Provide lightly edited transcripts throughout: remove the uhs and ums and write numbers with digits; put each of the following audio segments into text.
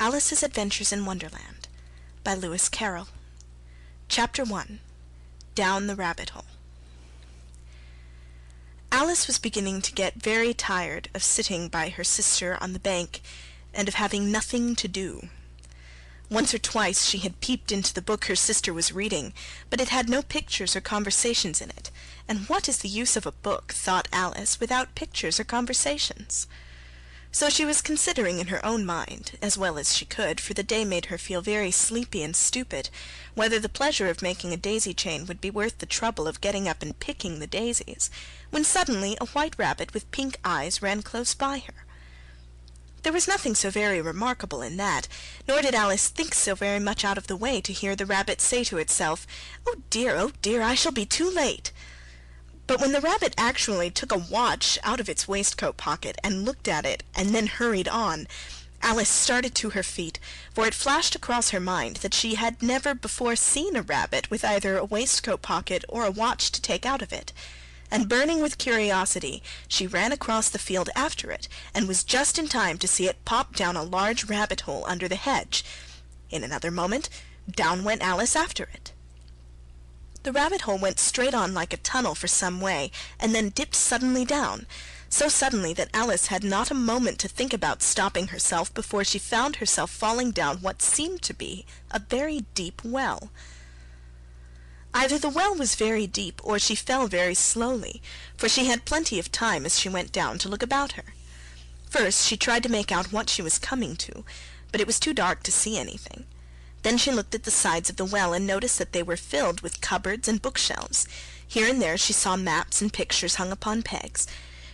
Alice's Adventures in Wonderland by Lewis Carroll. Chapter 1. Down the Rabbit Hole. Alice was beginning to get very tired of sitting by her sister on the bank and of having nothing to do. Once or twice she had peeped into the book her sister was reading, but it had no pictures or conversations in it, and what is the use of a book, thought Alice, without pictures or conversations? So she was considering in her own mind, as well as she could, for the day made her feel very sleepy and stupid, whether the pleasure of making a daisy chain would be worth the trouble of getting up and picking the daisies, when suddenly a white rabbit with pink eyes ran close by her. There was nothing so very remarkable in that, nor did Alice think so very much out of the way to hear the rabbit say to itself, oh dear, I shall be too late." But when the rabbit actually took a watch out of its waistcoat pocket and looked at it and then hurried on, Alice started to her feet, for it flashed across her mind that she had never before seen a rabbit with either a waistcoat pocket or a watch to take out of it, and burning with curiosity she ran across the field after it, and was just in time to see it pop down a large rabbit hole under the hedge. In another moment down went Alice after it. The rabbit hole went straight on like a tunnel for some way, and then dipped suddenly down, so suddenly that Alice had not a moment to think about stopping herself before she found herself falling down what seemed to be a very deep well. Either the well was very deep, or she fell very slowly, for she had plenty of time as she went down to look about her. First she tried to make out what she was coming to, but it was too dark to see anything. Then she looked at the sides of the well and noticed that they were filled with cupboards and bookshelves. Here and there she saw maps and pictures hung upon pegs.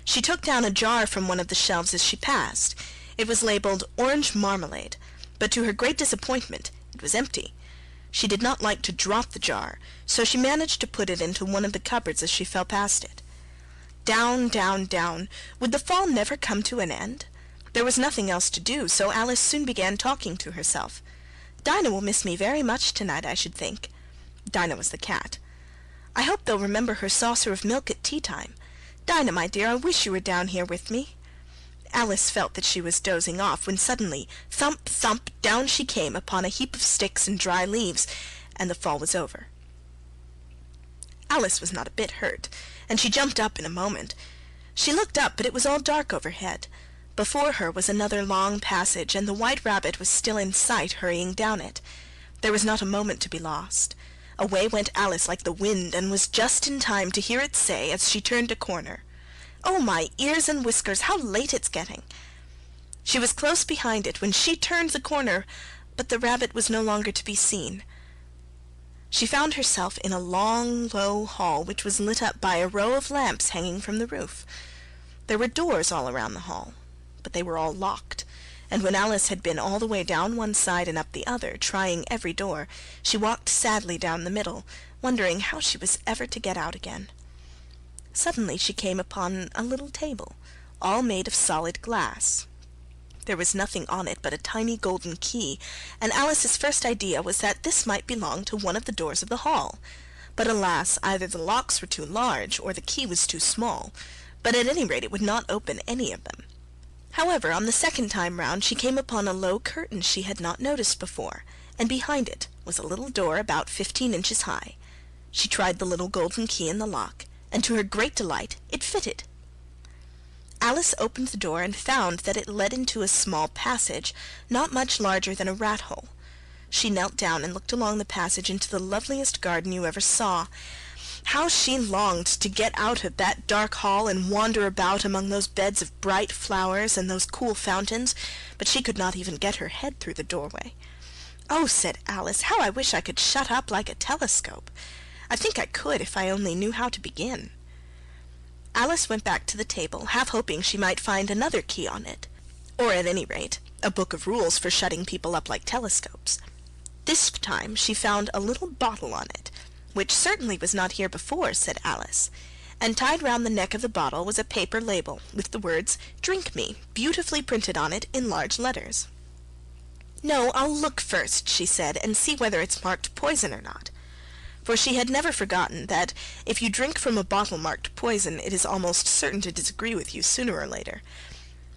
She took down a jar from one of the shelves as she passed. It was labeled Orange Marmalade, but to her great disappointment it was empty. She did not like to drop the jar, so she managed to put it into one of the cupboards as she fell past it. Down, down, down. Would the fall never come to an end? There was nothing else to do, so Alice soon began talking to herself. "Dinah will miss me very much tonight, I should think." Dinah was the cat. "I hope they'll remember her saucer of milk at tea time. Dinah, my dear, I wish you were down here with me." Alice felt that she was dozing off, when suddenly, thump, thump, down she came upon a heap of sticks and dry leaves, and the fall was over. Alice was not a bit hurt, and she jumped up in a moment. She looked up, but it was all dark overhead. Before her was another long passage, and the white rabbit was still in sight, hurrying down it. There was not a moment to be lost. Away went Alice like the wind, and was just in time to hear it say, as she turned a corner, "Oh, my ears and whiskers, how late it's getting!" She was close behind it when she turned the corner, but the rabbit was no longer to be seen. She found herself in a long, low hall, which was lit up by a row of lamps hanging from the roof. There were doors all around the hall, but they were all locked, and when Alice had been all the way down one side and up the other, trying every door, she walked sadly down the middle, wondering how she was ever to get out again. Suddenly she came upon a little table, all made of solid glass. There was nothing on it but a tiny golden key, and Alice's first idea was that this might belong to one of the doors of the hall. But alas, either the locks were too large, or the key was too small, but at any rate it would not open any of them. However, on the second time round she came upon a low curtain she had not noticed before, and behind it was a little door about 15 inches high. She tried the little golden key in the lock, and to her great delight it fitted. Alice opened the door and found that it led into a small passage, not much larger than a rat-hole. She knelt down and looked along the passage into the loveliest garden you ever saw. How she longed to get out of that dark hall and wander about among those beds of bright flowers and those cool fountains, but she could not even get her head through the doorway. "Oh," said Alice, "how I wish I could shut up like a telescope. I think I could if I only knew how to begin." Alice went back to the table, half hoping she might find another key on it, or at any rate a book of rules for shutting people up like telescopes. This time she found a little bottle on it, "which certainly was not here before," said Alice, and tied round the neck of the bottle was a paper label with the words "Drink Me" beautifully printed on it in large letters. "No, I'll look first," she said, "and see whether it's marked poison or not," for she had never forgotten that if you drink from a bottle marked poison it is almost certain to disagree with you sooner or later.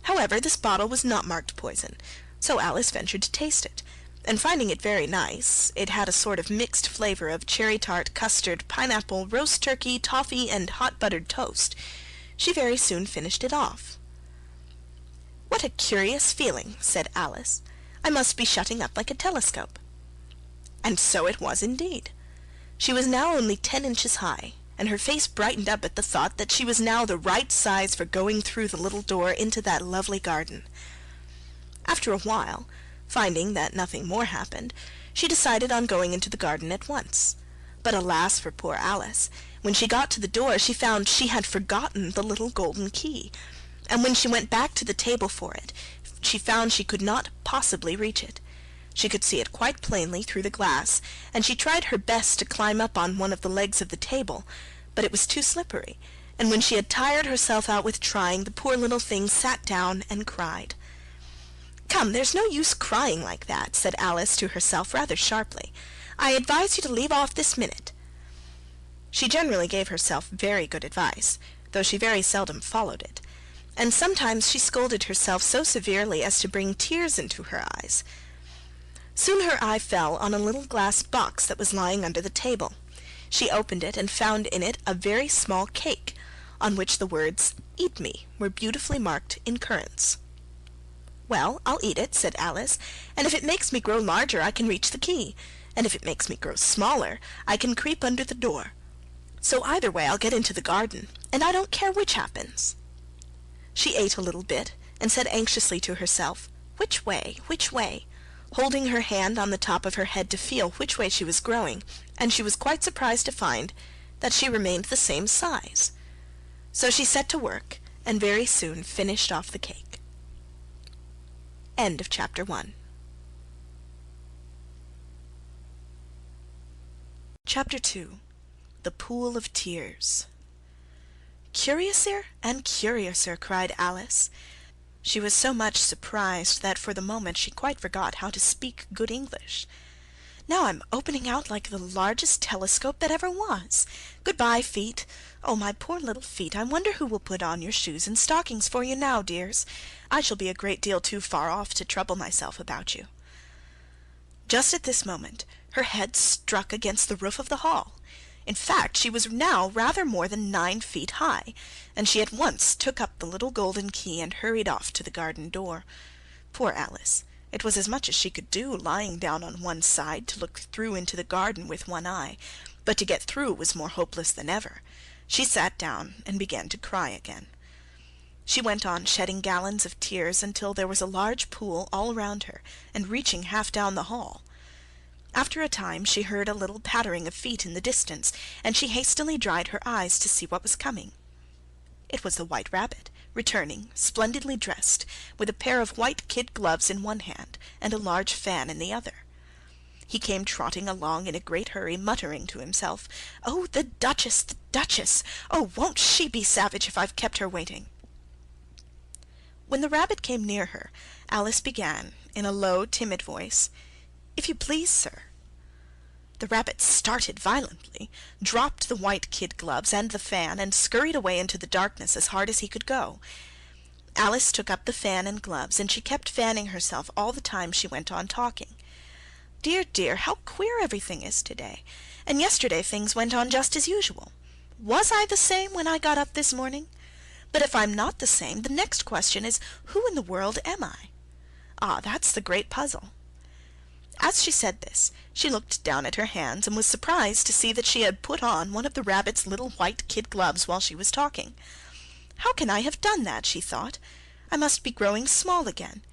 However, this bottle was not marked poison, So Alice ventured to taste it, and finding it very nice, it had a sort of mixed flavour of cherry tart, custard, pineapple, roast turkey, toffee, and hot buttered toast, she very soon finished it off. "What a curious feeling," said Alice. "I must be shutting up like a telescope." And so it was indeed. She was now only 10 inches high, and her face brightened up at the thought that she was now the right size for going through the little door into that lovely garden. After a while, finding that nothing more happened, she decided on going into the garden at once. But alas for poor Alice! When she got to the door she found she had forgotten the little golden key, and when she went back to the table for it, she found she could not possibly reach it. She could see it quite plainly through the glass, and she tried her best to climb up on one of the legs of the table, but it was too slippery, and when she had tired herself out with trying, the poor little thing sat down and cried. "Come, there's no use crying like that," said Alice to herself rather sharply. "I advise you to leave off this minute." She generally gave herself very good advice, though she very seldom followed it, and sometimes she scolded herself so severely as to bring tears into her eyes. Soon her eye fell on a little glass box that was lying under the table. She opened it and found in it a very small cake, on which the words "Eat me" were beautifully marked in currants. "Well, I'll eat it," said Alice, "and if it makes me grow larger I can reach the key, and if it makes me grow smaller I can creep under the door. So either way I'll get into the garden, and I don't care which happens." She ate a little bit, and said anxiously to herself, "Which way? Which way?" holding her hand on the top of her head to feel which way she was growing, and she was quite surprised to find that she remained the same size. So she set to work, and very soon finished off the cake. End of chapter 1. Chapter 2. The Pool of Tears. "Curiouser and curiouser," cried Alice. She was so much surprised that for the moment she quite forgot how to speak good English. "Now I'm opening out like the largest telescope that ever was. Good-bye, feet. Oh, my poor little feet, I wonder who will put on your shoes and stockings for you now, dears. I shall be a great deal too far off to trouble myself about you." Just at this moment her head struck against the roof of the hall. In fact, she was now rather more than 9 feet high, and she at once took up the little golden key and hurried off to the garden door. Poor Alice! It was as much as she could do, lying down on one side, to look through into the garden with one eye, but to get through was more hopeless than ever. She sat down and began to cry again. She went on shedding gallons of tears until there was a large pool all round her, and reaching half down the hall. After a time she heard a little pattering of feet in the distance, and she hastily dried her eyes to see what was coming. It was the White Rabbit, returning, splendidly dressed, with a pair of white kid gloves in one hand and a large fan in the other. He came trotting along in a great hurry, muttering to himself, "Oh, the Duchess, the Duchess! Oh, won't she be savage if I've kept her waiting!" When the rabbit came near her, Alice began, in a low, timid voice, "If you please, sir." The rabbit started violently, dropped the white kid gloves and the fan, and scurried away into the darkness as hard as he could go. Alice took up the fan and gloves, and she kept fanning herself all the time she went on talking. "Dear, dear, how queer everything is today, and yesterday things went on just as usual. Was I the same when I got up this morning? But if I'm not the same, the next question is, who in the world am I? Ah, that's the great puzzle." As she said this, she looked down at her hands and was surprised to see that she had put on one of the rabbit's little white kid gloves while she was talking. "How can I have done that?" she thought. "I must be growing small again."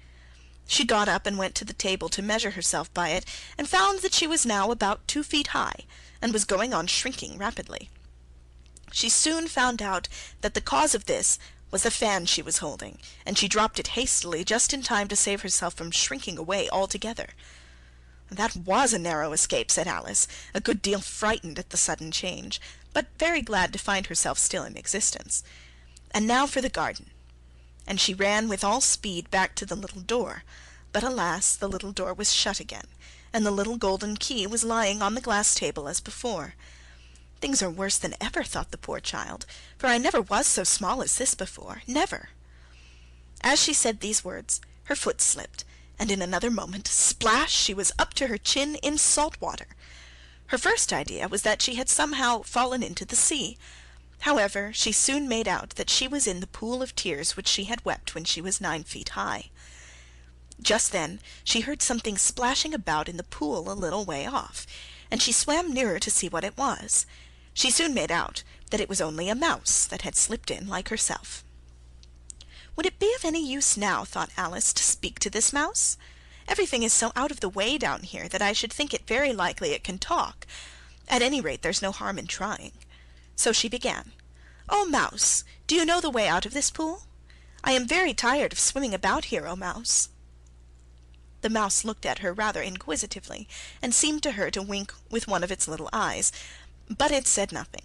She got up and went to the table to measure herself by it, and found that she was now about 2 feet high, and was going on shrinking rapidly. She soon found out that the cause of this was the fan she was holding, and she dropped it hastily just in time to save herself from shrinking away altogether. "That was a narrow escape," said Alice, a good deal frightened at the sudden change, but very glad to find herself still in existence. "And now for the garden." And she ran with all speed back to the little door, but alas, the little door was shut again, and the little golden key was lying on the glass table as before. "Things are worse than ever," thought the poor child, "for I never was so small as this before, never." As she said these words, her foot slipped, and in another moment, splash, she was up to her chin in salt water. Her first idea was that she had somehow fallen into the sea. However, she soon made out that she was in the pool of tears which she had wept when she was 9 feet high. Just then she heard something splashing about in the pool a little way off, and she swam nearer to see what it was. She soon made out that it was only a mouse that had slipped in like herself. Would it be of any use now, thought Alice, to speak to this mouse? Everything is so out of the way down here that I should think it very likely it can talk. At any rate, there's no harm in trying. So she began. "Oh, Mouse, do you know the way out of this pool? I am very tired of swimming about here, oh, Mouse." The mouse looked at her rather inquisitively, and seemed to her to wink with one of its little eyes, but it said nothing.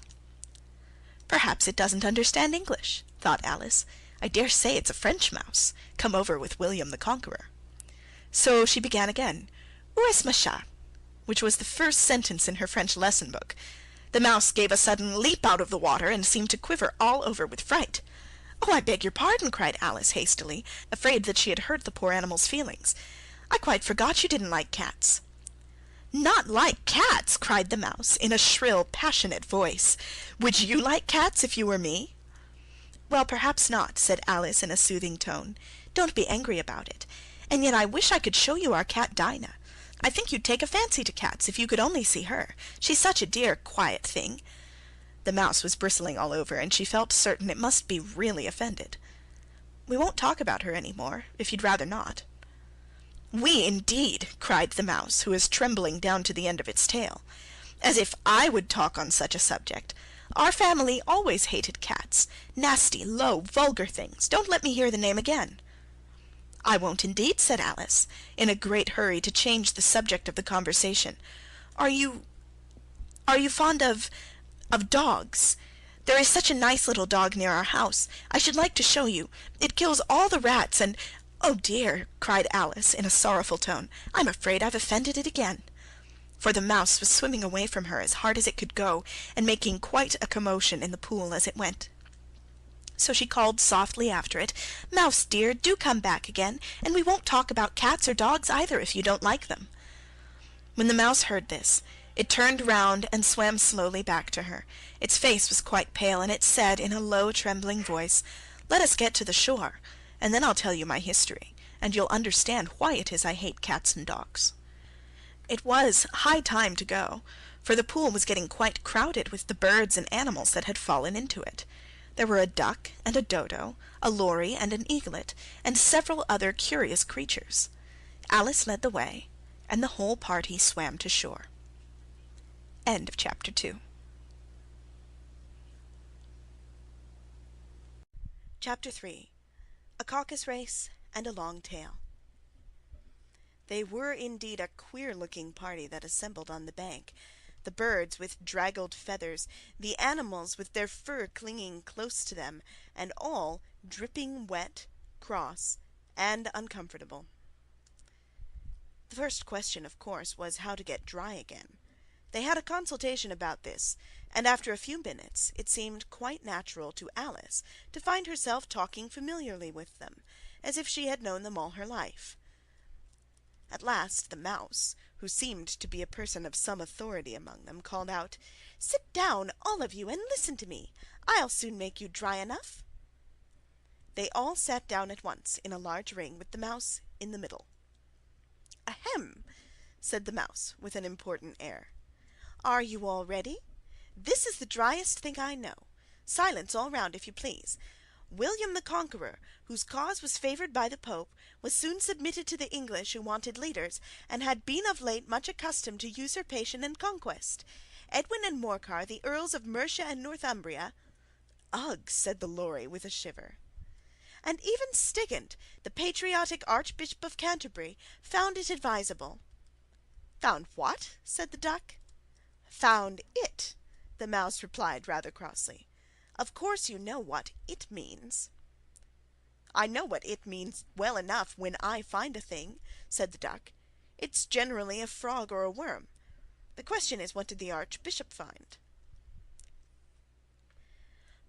"Perhaps it doesn't understand English," thought Alice. "I dare say it's a French mouse, come over with William the Conqueror." So she began again, "Où est ma chat?" which was the first sentence in her French lesson book. The mouse gave a sudden leap out of the water, and seemed to quiver all over with fright. "Oh, I beg your pardon," cried Alice hastily, afraid that she had hurt the poor animal's feelings. "I quite forgot you didn't like cats." "Not like cats!" cried the mouse, in a shrill, passionate voice. "Would you like cats if you were me?" "Well, perhaps not," said Alice in a soothing tone. "Don't be angry about it. And yet I wish I could show you our cat Dinah. I think you'd take a fancy to cats if you could only see her. She's such a dear, quiet thing." The mouse was bristling all over, and she felt certain it must be really offended. "We won't talk about her any more, if you'd rather not." "We, indeed!" cried the mouse, who was trembling down to the end of its tail. "As if I would talk on such a subject! Our family always hated cats. Nasty, low, vulgar things. Don't let me hear the name again." "I won't indeed," said Alice, in a great hurry to change the subject of the conversation. Are you fond of dogs? There is such a nice little dog near our house. I should like to show you. It kills all the rats and—" "Oh dear!" cried Alice in a sorrowful tone. "I'm afraid I've offended it again." For the mouse was swimming away from her as hard as it could go, and making quite a commotion in the pool as it went. So she called softly after it, "Mouse dear, do come back again, and we won't talk about cats or dogs either if you don't like them." When the mouse heard this, it turned round and swam slowly back to her. Its face was quite pale, and it said in a low, trembling voice, "Let us get to the shore, and then I'll tell you my history, and you'll understand why it is I hate cats and dogs." It was high time to go, for the pool was getting quite crowded with the birds and animals that had fallen into it. There were a duck and a dodo, a lory and an eaglet, and several other curious creatures. Alice led the way, and the whole party swam to shore. End of chapter 2. Chapter 3. A Caucus Race and a Long Tail. They were indeed a queer-looking party that assembled on the bank. The birds with draggled feathers, the animals with their fur clinging close to them, and all dripping wet, cross, and uncomfortable. The first question, of course, was how to get dry again. They had a consultation about this, and after a few minutes it seemed quite natural to Alice to find herself talking familiarly with them, as if she had known them all her life. At last the mouse, who seemed to be a person of some authority among them, called out, "Sit down, all of you, and listen to me. I'll soon make you dry enough." They all sat down at once in a large ring with the mouse in the middle. "Ahem!" said the mouse with an important air. "Are you all ready? This is the driest thing I know. Silence all round, if you please. William the Conqueror, whose cause was favoured by the Pope, was soon submitted to the English who wanted leaders, and had been of late much accustomed to usurpation and conquest. Edwin and Morcar, the Earls of Mercia and Northumbria—" "Ugh!" said the lory with a shiver. "And even Stigand, the patriotic Archbishop of Canterbury, found it advisable." "Found what?" said the duck. "Found it," the mouse replied rather crossly. "Of course you know what it means." "I know what it means well enough when I find a thing," said the duck. "It's generally a frog or a worm. The question is, what did the Archbishop find?"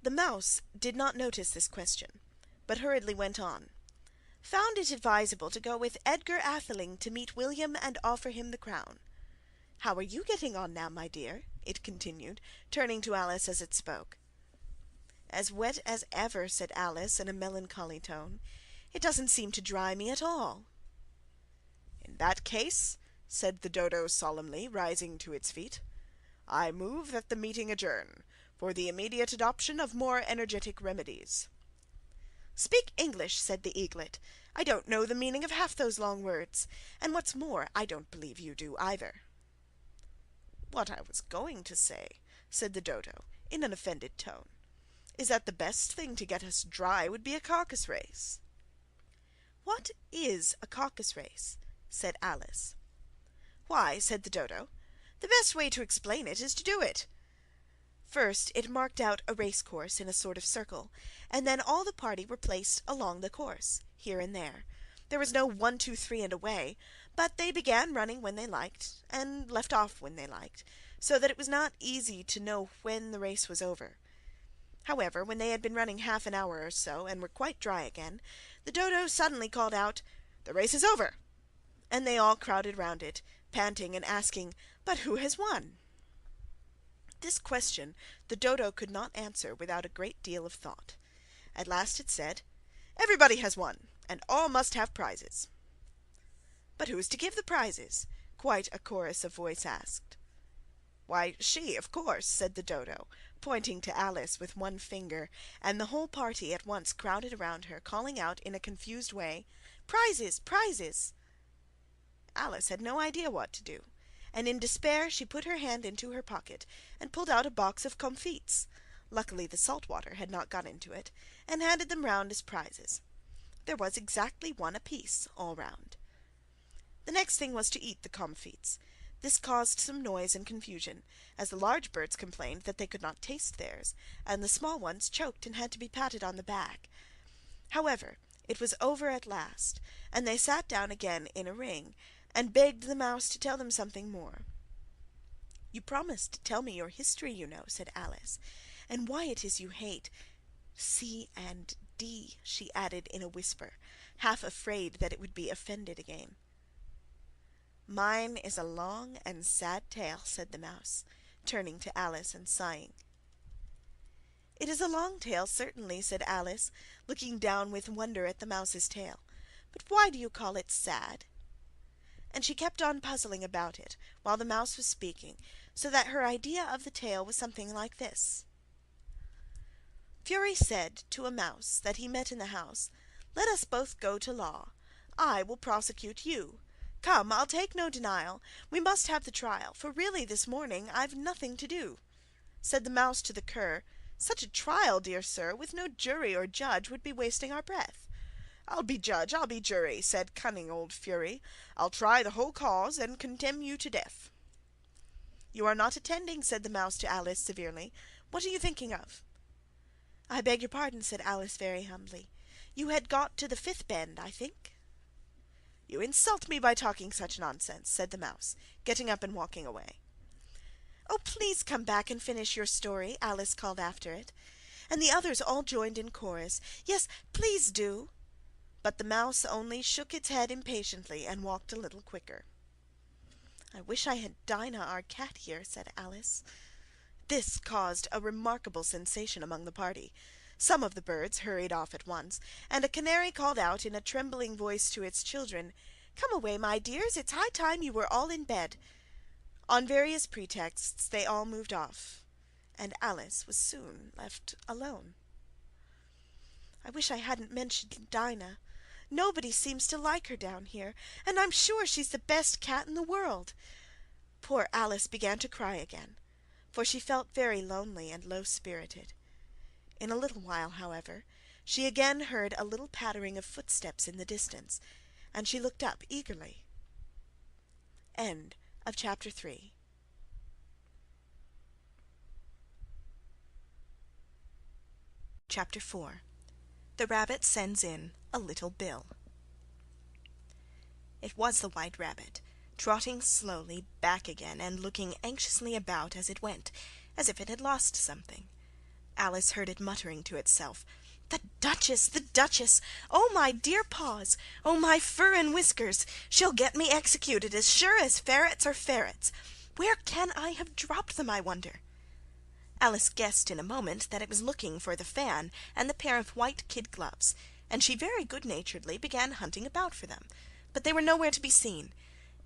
The mouse did not notice this question, but hurriedly went on. found it advisable to go with Edgar Atheling to meet William and offer him the crown. How are you getting on now, my dear?" it continued, turning to Alice as it spoke. "As wet as ever," said Alice in a melancholy tone. "It doesn't seem to dry me at all." "In that case," said the Dodo solemnly, rising to its feet, "I move that the meeting adjourn, for the immediate adoption of more energetic remedies." "Speak English," said the Eaglet. "I don't know the meaning of half those long words, and what's more, I don't believe you do either." "What I was going to say," said the Dodo in an offended tone, "is that the best thing to get us dry would be a caucus race." "What is a caucus race?" said Alice. "Why," said the Dodo, "the best way to explain it is to do it." First it marked out a race course in a sort of circle, and then all the party were placed along the course, here and there. There was no 1, 2, 3, and away, but they began running when they liked, and left off when they liked, so that it was not easy to know when the race was over. However, when they had been running half an hour or so, and were quite dry again, the Dodo suddenly called out, "The race is over!" and they all crowded round it, panting and asking, "But who has won?" This question the Dodo could not answer without a great deal of thought. At last it said, "Everybody has won, and all must have prizes." "But who is to give the prizes?" quite a chorus of voices asked. "Why, she, of course," said the Dodo, pointing to Alice with one finger, and the whole party at once crowded around her, calling out in a confused way, "Prizes! Prizes!" Alice had no idea what to do, and in despair she put her hand into her pocket and pulled out a box of comfits, luckily the salt water had not got into it, and handed them round as prizes. There was exactly one apiece, all round. The next thing was to eat the comfits. This caused some noise and confusion, as the large birds complained that they could not taste theirs, and the small ones choked and had to be patted on the back. However, it was over at last, and they sat down again in a ring, and begged the mouse to tell them something more. "You promised to tell me your history, you know," said Alice, "and why it is you hate C and D," she added in a whisper, half afraid that it would be offended again. "Mine is a long and sad tale," said the mouse, turning to Alice and sighing. "It is a long tale, certainly," said Alice, looking down with wonder at the mouse's tail. "But why do you call it sad?" And she kept on puzzling about it, while the mouse was speaking, so that her idea of the tale was something like this. Fury said to a mouse that he met in the house, "Let us both go to law. I will prosecute you. Come, I'll take no denial. We must have the trial, for really this morning I've nothing to do." Said the mouse to the cur, "Such a trial, dear sir, with no jury or judge, would be wasting our breath." "I'll be judge, I'll be jury," said cunning old Fury. "I'll try the whole cause, and condemn you to death." "You are not attending," said the mouse to Alice severely. "What are you thinking of?" "I beg your pardon," said Alice very humbly. "You had got to the fifth bend, I think." "You insult me by talking such nonsense," said the mouse, getting up and walking away. "Oh, please come back and finish your story," Alice called after it, and the others all joined in chorus, "Yes, please do." But the mouse only shook its head impatiently and walked a little quicker. "I wish I had Dinah, our cat, here," said Alice. This caused a remarkable sensation among the party. Some of the birds hurried off at once, and a canary called out in a trembling voice to its children, "Come away, my dears, it's high time you were all in bed." On various pretexts they all moved off, and Alice was soon left alone. "I wish I hadn't mentioned Dinah. Nobody seems to like her down here, and I'm sure she's the best cat in the world." Poor Alice began to cry again, for she felt very lonely and low-spirited. In a little while, however, she again heard a little pattering of footsteps in the distance, and she looked up eagerly. End of Chapter 3. Chapter 4. The Rabbit Sends in a Little Bill. It was the White Rabbit, trotting slowly back again and looking anxiously about as it went, as if it had lost something. Alice heard it muttering to itself, The Duchess! The Duchess! Oh, my dear paws! Oh, my fur and whiskers! She'll get me executed as sure as ferrets are ferrets. Where can I have dropped them, I wonder?" Alice guessed in a moment that it was looking for the fan and the pair of white kid gloves, and she very good-naturedly began hunting about for them, but they were nowhere to be seen.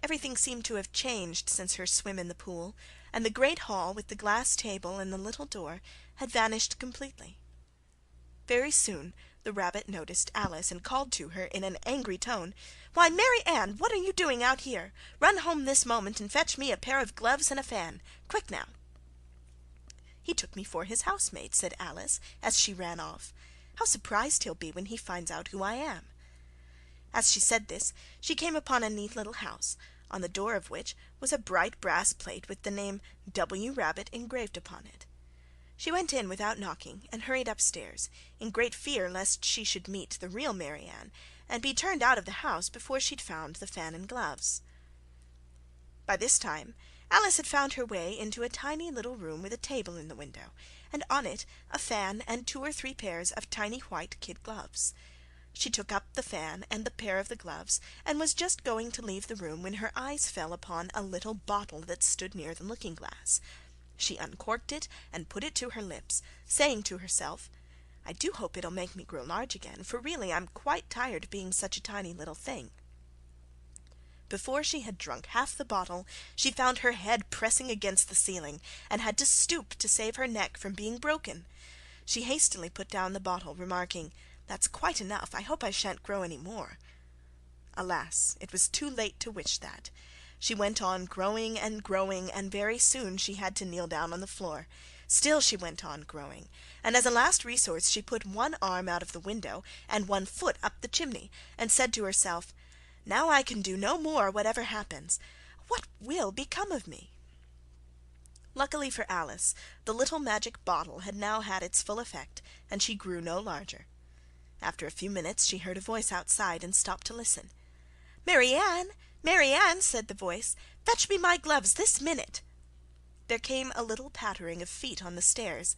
Everything seemed to have changed since her swim in the pool, and the great hall with the glass table and the little door had vanished completely. Very soon the rabbit noticed Alice and called to her in an angry tone, "Why, Mary Ann, what are you doing out here? Run home this moment and fetch me a pair of gloves and a fan. Quick now!" "He took me for his housemaid," said Alice, as she ran off. "How surprised he'll be when he finds out who I am." As she said this, she came upon a neat little house, on the door of which was a bright brass plate with the name W. Rabbit engraved upon it. She went in without knocking, and hurried upstairs, in great fear lest she should meet the real Mary Ann, and be turned out of the house before she'd found the fan and gloves. By this time Alice had found her way into a tiny little room with a table in the window, and on it a fan and 2 or 3 pairs of tiny white kid gloves. She took up the fan and the pair of the gloves, and was just going to leave the room when her eyes fell upon a little bottle that stood near the looking-glass. She uncorked it and put it to her lips, saying to herself, "I do hope it'll make me grow large again, for really I'm quite tired of being such a tiny little thing." Before she had drunk half the bottle, she found her head pressing against the ceiling, and had to stoop to save her neck from being broken. She hastily put down the bottle, remarking, "That's quite enough. I hope I shan't grow any more." Alas, it was too late to wish that. She went on growing, and very soon she had to kneel down on the floor. Still she went on growing, and as a last resource she put one arm out of the window and one foot up the chimney, and said to herself, "Now I can do no more, whatever happens. What will become of me?" Luckily for Alice, the little magic bottle had now had its full effect, and she grew no larger. After a few minutes she heard a voice outside, and stopped to listen. "Mary Ann! Mary Ann!" said the voice. "Fetch me my gloves this minute." There came a little pattering of feet on the stairs.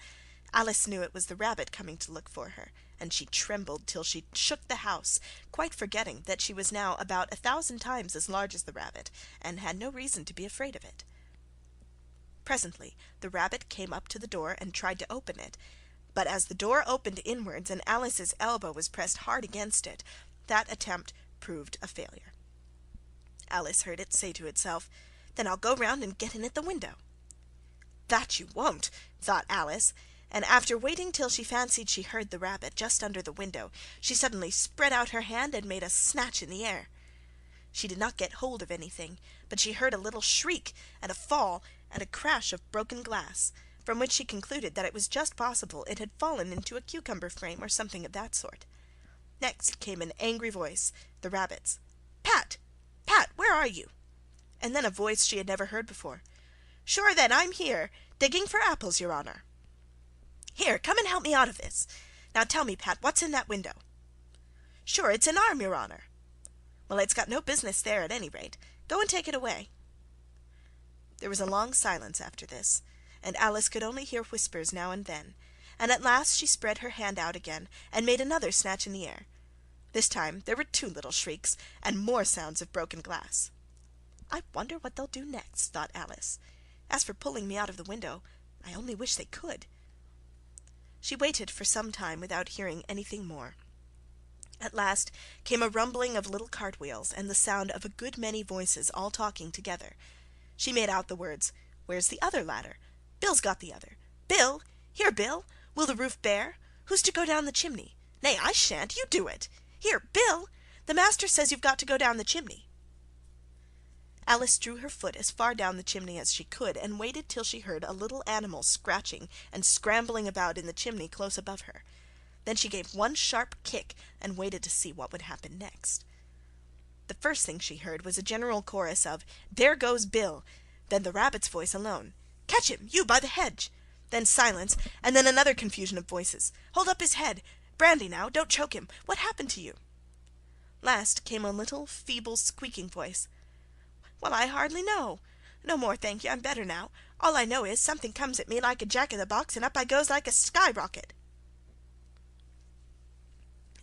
Alice knew it was the rabbit coming to look for her, and she trembled till she shook the house, quite forgetting that she was now about 1,000 times as large as the rabbit, and had no reason to be afraid of it. Presently the rabbit came up to the door and tried to open it, but as the door opened inwards and Alice's elbow was pressed hard against it, that attempt proved a failure. Alice heard it say to itself, "Then I'll go round and get in at the window." "That you won't," thought Alice, and after waiting till she fancied she heard the rabbit just under the window, she suddenly spread out her hand and made a snatch in the air. She did not get hold of anything, but she heard a little shriek and a fall and a crash of broken glass, from which she concluded that it was just possible it had fallen into a cucumber frame or something of that sort. Next came an angry voice, the rabbit's. "Pat! Pat, where are you?" And then a voice she had never heard before. "Sure then, I'm here, digging for apples, your honour." "Here, come and help me out of this. Now tell me, Pat, what's in that window?" "Sure, it's an arm, your honour." "Well, it's got no business there at any rate. Go and take it away." There was a long silence after this, and Alice could only hear whispers now and then, and at last she spread her hand out again and made another snatch in the air. This time there were 2 little shrieks, and more sounds of broken glass. "I wonder what they'll do next," thought Alice. "As for pulling me out of the window, I only wish they could." She waited for some time without hearing anything more. At last came a rumbling of little cartwheels and the sound of a good many voices all talking together. She made out the words, "Where's the other ladder? Bill's got the other. Bill! Here, Bill! Will the roof bear? Who's to go down the chimney? Nay, I shan't. You do it. Here, Bill! The master says you've got to go down the chimney." Alice drew her foot as far down the chimney as she could, and waited till she heard a little animal scratching and scrambling about in the chimney close above her. Then she gave one sharp kick, and waited to see what would happen next. The first thing she heard was a general chorus of "There goes Bill!" then the rabbit's voice alone, "Catch him, you by the hedge!" Then silence, and then another confusion of voices, "Hold up his head! Brandy now, don't choke him! What happened to you?" Last came a little feeble squeaking voice, "Well, I hardly know. No more, thank you, I'm better now. All I know is, something comes at me like a jack-in-the-box, and up I goes like a sky-rocket."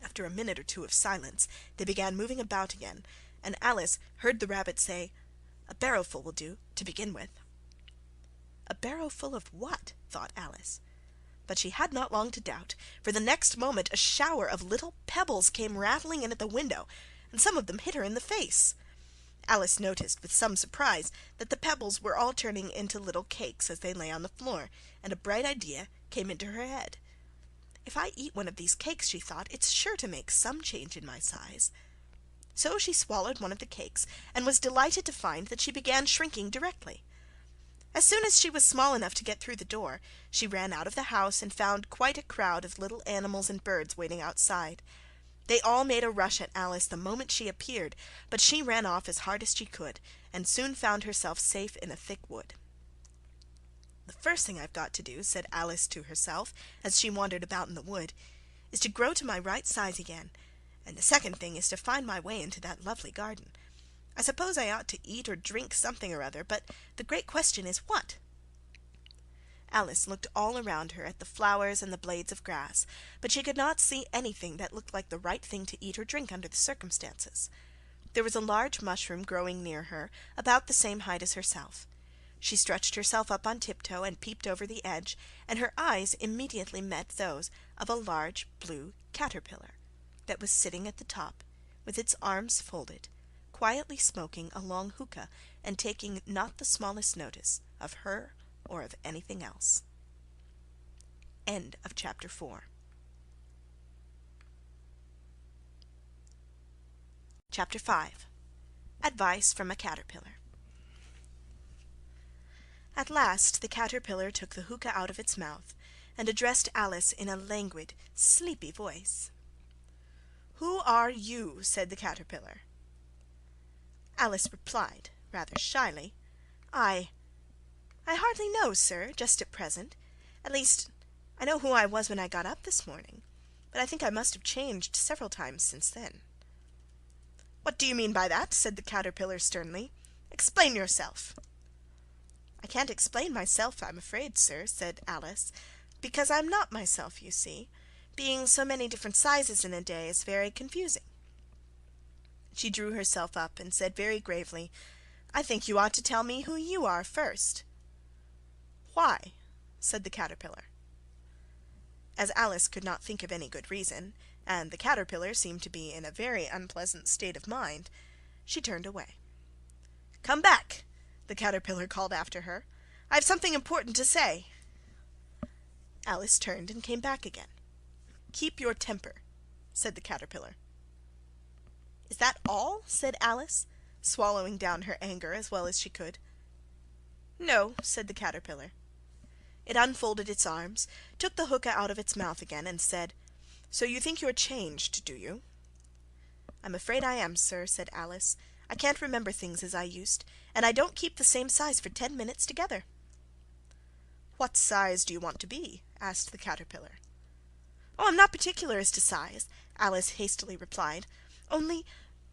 After a minute or two of silence, they began moving about again, and Alice heard the rabbit say, "A barrowful will do, to begin with." A barrowful of what? thought Alice. But she had not long to doubt, for the next moment a shower of little pebbles came rattling in at the window, and some of them hit her in the face. Alice noticed with some surprise that the pebbles were all turning into little cakes as they lay on the floor, and a bright idea came into her head. "If I eat one of these cakes," she thought, "it's sure to make some change in my size." So she swallowed one of the cakes, and was delighted to find that she began shrinking directly. As soon as she was small enough to get through the door, she ran out of the house and found quite a crowd of little animals and birds waiting outside. They all made a rush at Alice the moment she appeared, but she ran off as hard as she could, and soon found herself safe in a thick wood. "The first thing I've got to do," said Alice to herself, as she wandered about in the wood, "is to grow to my right size again, and the second thing is to find my way into that lovely garden. I suppose I ought to eat or drink something or other, but the great question is what?" Alice looked all around her at the flowers and the blades of grass, but she could not see anything that looked like the right thing to eat or drink under the circumstances. There was a large mushroom growing near her, about the same height as herself. She stretched herself up on tiptoe and peeped over the edge, and her eyes immediately met those of a large blue caterpillar that was sitting at the top, with its arms folded, quietly smoking a long hookah and taking not the smallest notice of her or of anything else. End of chapter 4. Chapter 5. Advice from a Caterpillar. At last the caterpillar took the hookah out of its mouth and addressed Alice in a languid, sleepy voice. "Who are you?" said the caterpillar. Alice replied, rather shyly, I hardly know, sir, just at present. At least, I know who I was when I got up this morning, but I think I must have changed several times since then." "What do you mean by that?" said the caterpillar sternly. "Explain yourself." "I can't explain myself, I'm afraid, sir," said Alice, "because I'm not myself, you see. Being so many different sizes in a day is very confusing." She drew herself up and said very gravely, "I think you ought to tell me who you are first." "Why?" said the caterpillar. As Alice could not think of any good reason, and the caterpillar seemed to be in a very unpleasant state of mind, she turned away. "Come back," the caterpillar called after her. "I have something important to say." Alice turned and came back again. "Keep your temper," said the caterpillar. "Is that all?" said Alice, swallowing down her anger as well as she could. "No," said the caterpillar. It unfolded its arms, took the hookah out of its mouth again, and said, "So you think you're changed, do you?" "I'm afraid I am, sir," said Alice. "I can't remember things as I used, and I don't keep the same size for 10 minutes together." "What size do you want to be?" asked the caterpillar. "Oh, I'm not particular as to size," Alice hastily replied. "Only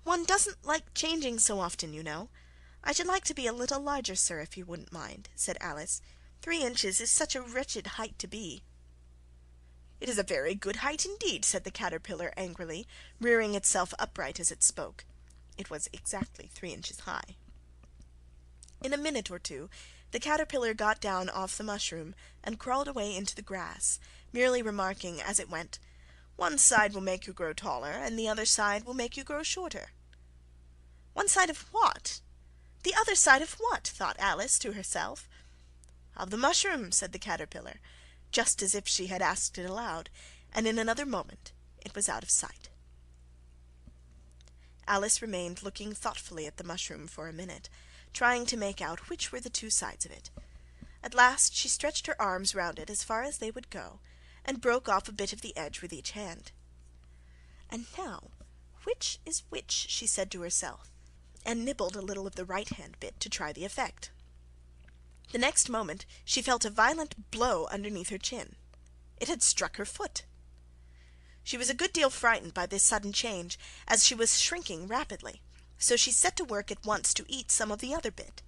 one doesn't like changing so often, you know. I should like to be a little larger, sir, if you wouldn't mind," said Alice. 3 inches is such a wretched height to be." "It is a very good height indeed," said the caterpillar angrily, rearing itself upright as it spoke. It was exactly 3 inches high. In a minute or two the caterpillar got down off the mushroom and crawled away into the grass, merely remarking as it went, "One side will make you grow taller, and the other side will make you grow shorter." "One side of what? The other side of what?" thought Alice to herself. "Of the mushroom," said the caterpillar, just as if she had asked it aloud, and in another moment it was out of sight. Alice remained looking thoughtfully at the mushroom for a minute, trying to make out which were the 2 sides of it. At last she stretched her arms round it as far as they would go, and broke off a bit of the edge with each hand. "And now, which is which?" she said to herself, and nibbled a little of the right-hand bit to try the effect. The next moment she felt a violent blow underneath her chin. It had struck her foot. She was a good deal frightened by this sudden change, as she was shrinking rapidly, so she set to work at once to eat some of the other bit.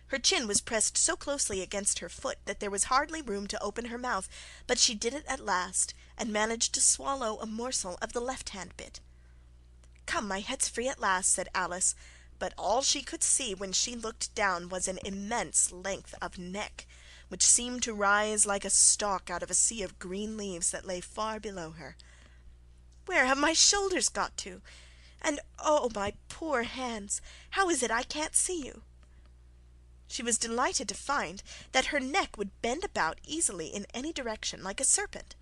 Her chin was pressed so closely against her foot that there was hardly room to open her mouth, but she did it at last, and managed to swallow a morsel of the left-hand bit. "Come, my head's free at last," said Alice, but all she could see when she looked down was an immense length of neck, which seemed to rise like a stalk out of a sea of green leaves that lay far below her. "Where have my shoulders got to? And oh, my poor hands, how is it I can't see you?" She was delighted to find that her neck would bend about easily in any direction, like a serpent.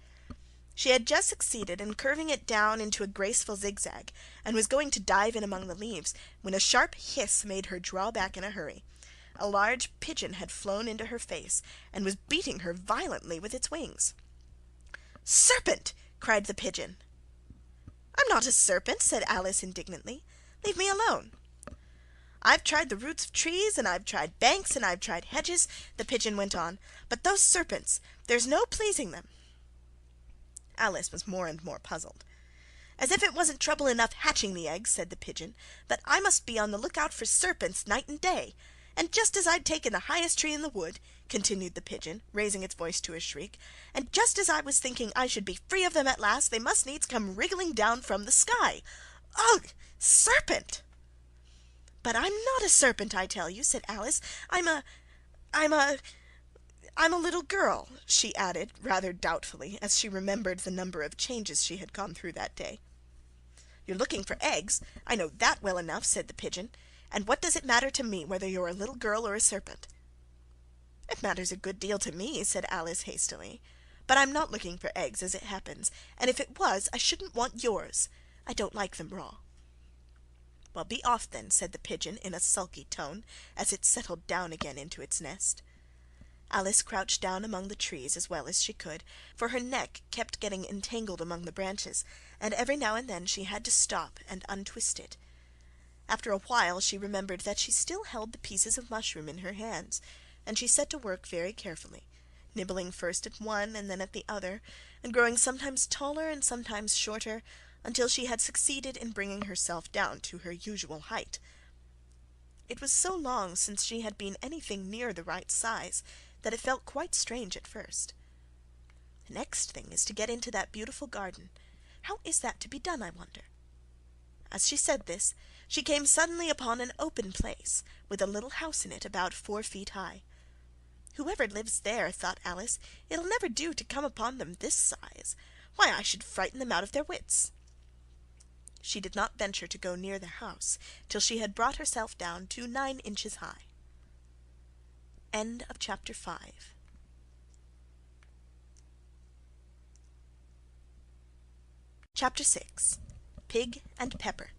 She had just succeeded in curving it down into a graceful zigzag, and was going to dive in among the leaves, when a sharp hiss made her draw back in a hurry. A large pigeon had flown into her face, and was beating her violently with its wings. "Serpent!" cried the pigeon. "I'm not a serpent," said Alice indignantly. "Leave me alone." "I've tried the roots of trees, and I've tried banks, and I've tried hedges," the pigeon went on, "but those serpents, there's no pleasing them." Alice was more and more puzzled. "As if it wasn't trouble enough hatching the eggs," said the pigeon, "but I must be on the lookout for serpents night and day. And just as I'd taken the highest tree in the wood," continued the pigeon, raising its voice to a shriek, "and just as I was thinking I should be free of them at last, they must needs come wriggling down from the sky. Ugh! Serpent!" "But I'm not a serpent, I tell you," said Alice. I'm a little girl," she added, rather doubtfully, as she remembered the number of changes she had gone through that day. "You're looking for eggs, I know that well enough," said the pigeon. "And what does it matter to me whether you're a little girl or a serpent?" "It matters a good deal to me," said Alice hastily. "But I'm not looking for eggs, as it happens, and if it was, I shouldn't want yours. I don't like them raw." "Well, be off then," said the pigeon in a sulky tone, as it settled down again into its nest. Alice crouched down among the trees as well as she could, for her neck kept getting entangled among the branches, and every now and then she had to stop and untwist it. After a while she remembered that she still held the pieces of mushroom in her hands, and she set to work very carefully, nibbling first at one and then at the other, and growing sometimes taller and sometimes shorter, until she had succeeded in bringing herself down to her usual height. It was so long since she had been anything near the right size that it felt quite strange at first. "The next thing is to get into that beautiful garden. How is that to be done, I wonder?" As she said this, she came suddenly upon an open place, with a little house in it about 4 feet high. "Whoever lives there," thought Alice, "it'll never do to come upon them this size. Why, I should frighten them out of their wits." She did not venture to go near the house till she had brought herself down to 9 inches high. End of chapter 5. Chapter 6. Pig and Pepper.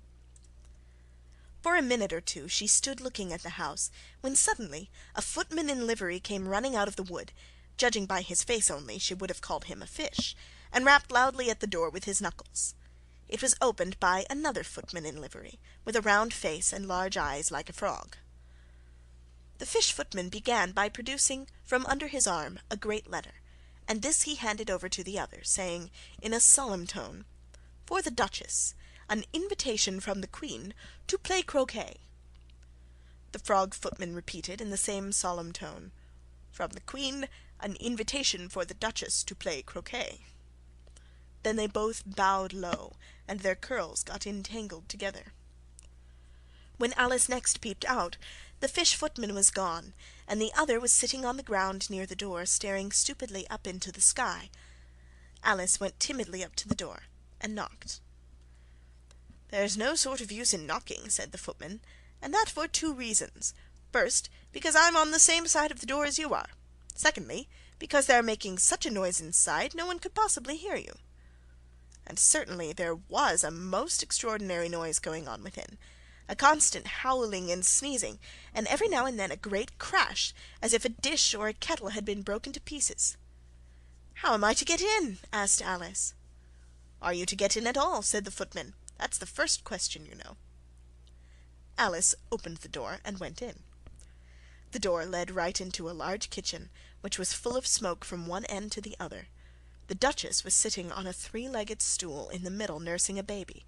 For a minute or two she stood looking at the house, when suddenly a footman in livery came running out of the wood. Judging by his face only, she would have called him a fish, and rapped loudly at the door with his knuckles. It was opened by another footman in livery, with a round face and large eyes like a frog. The fish footman began by producing from under his arm a great letter, and this he handed over to the other, saying, in a solemn tone, "For the Duchess, an invitation from the Queen to play croquet." The frog footman repeated in the same solemn tone, "From the Queen, an invitation for the Duchess to play croquet." Then they both bowed low, and their curls got entangled together. When Alice next peeped out, the fish footman was gone, and the other was sitting on the ground near the door, staring stupidly up into the sky. Alice went timidly up to the door, and knocked. "There's no sort of use in knocking," said the footman, "and that for 2 reasons. First, because I'm on the same side of the door as you are. Secondly, because they're making such a noise inside, no one could possibly hear you." And certainly there was a most extraordinary noise going on within, a constant howling and sneezing, and every now and then a great crash, as if a dish or a kettle had been broken to pieces. "How am I to get in?" asked Alice. "Are you to get in at all?" said the footman. "That's the first question, you know." Alice opened the door and went in. The door led right into a large kitchen, which was full of smoke from one end to the other. The Duchess was sitting on a 3-legged stool in the middle, nursing a baby.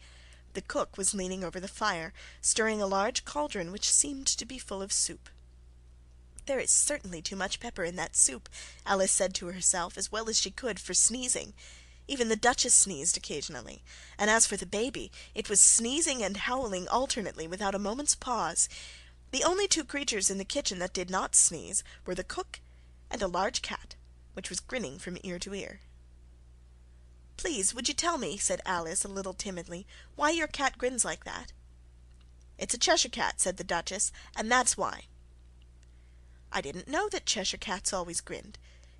The cook was leaning over the fire, stirring a large cauldron which seemed to be full of soup. "There is certainly too much pepper in that soup," Alice said to herself, as well as she could, for sneezing. Even the Duchess sneezed occasionally, and as for the baby, it was sneezing and howling alternately without a moment's pause. The only two creatures in the kitchen that did not sneeze were the cook and a large cat, which was grinning from ear to ear. "Please, would you tell me," said Alice a little timidly, "why your cat grins like that?" "It's a Cheshire cat," said the Duchess, "and that's why." "I didn't know that Cheshire cats always grinned.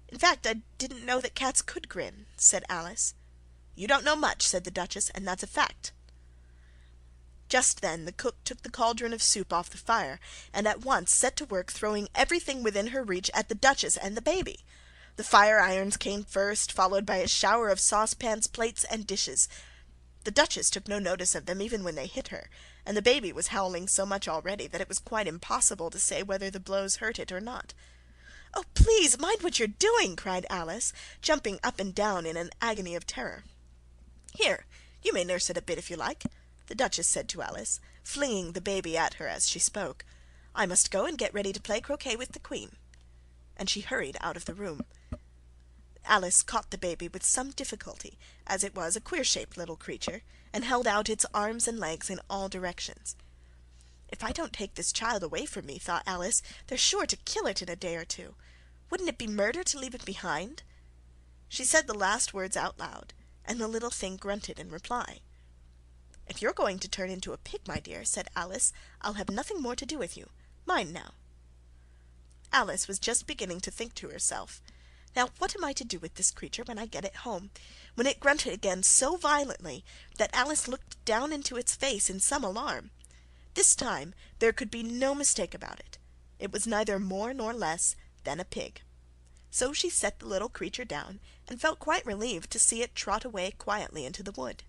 In fact, I didn't know that cats could grin," said Alice. "You don't know much," said the Duchess, "and that's a fact." Just then the cook took the cauldron of soup off the fire, and at once set to work throwing everything within her reach at the Duchess and the baby. The fire irons came first, followed by a shower of saucepans, plates, and dishes. The Duchess took no notice of them even when they hit her, and the baby was howling so much already that it was quite impossible to say whether the blows hurt it or not. "Oh, please mind what you're doing!" cried Alice, jumping up and down in an agony of terror. "Here, you may nurse it a bit if you like," the Duchess said to Alice, flinging the baby at her as she spoke. "I must go and get ready to play croquet with the Queen." And she hurried out of the room. Alice caught the baby with some difficulty, as it was a queer-shaped little creature, and held out its arms and legs in all directions. "If I don't take this child away from me," thought Alice, "they're sure to kill it in a day or two. Wouldn't it be murder to leave it behind?" She said the last words out loud, and the little thing grunted in reply. "If you're going to turn into a pig, my dear," said Alice, "I'll have nothing more to do with you. Mind now." Alice was just beginning to think to herself, "Now what am I to do with this creature when I get it home?" when it grunted again so violently that Alice looked down into its face in some alarm. This time there could be no mistake about it. It was neither more nor less than a pig. So she set the little creature down, and felt quite relieved to see it trot away quietly into the wood.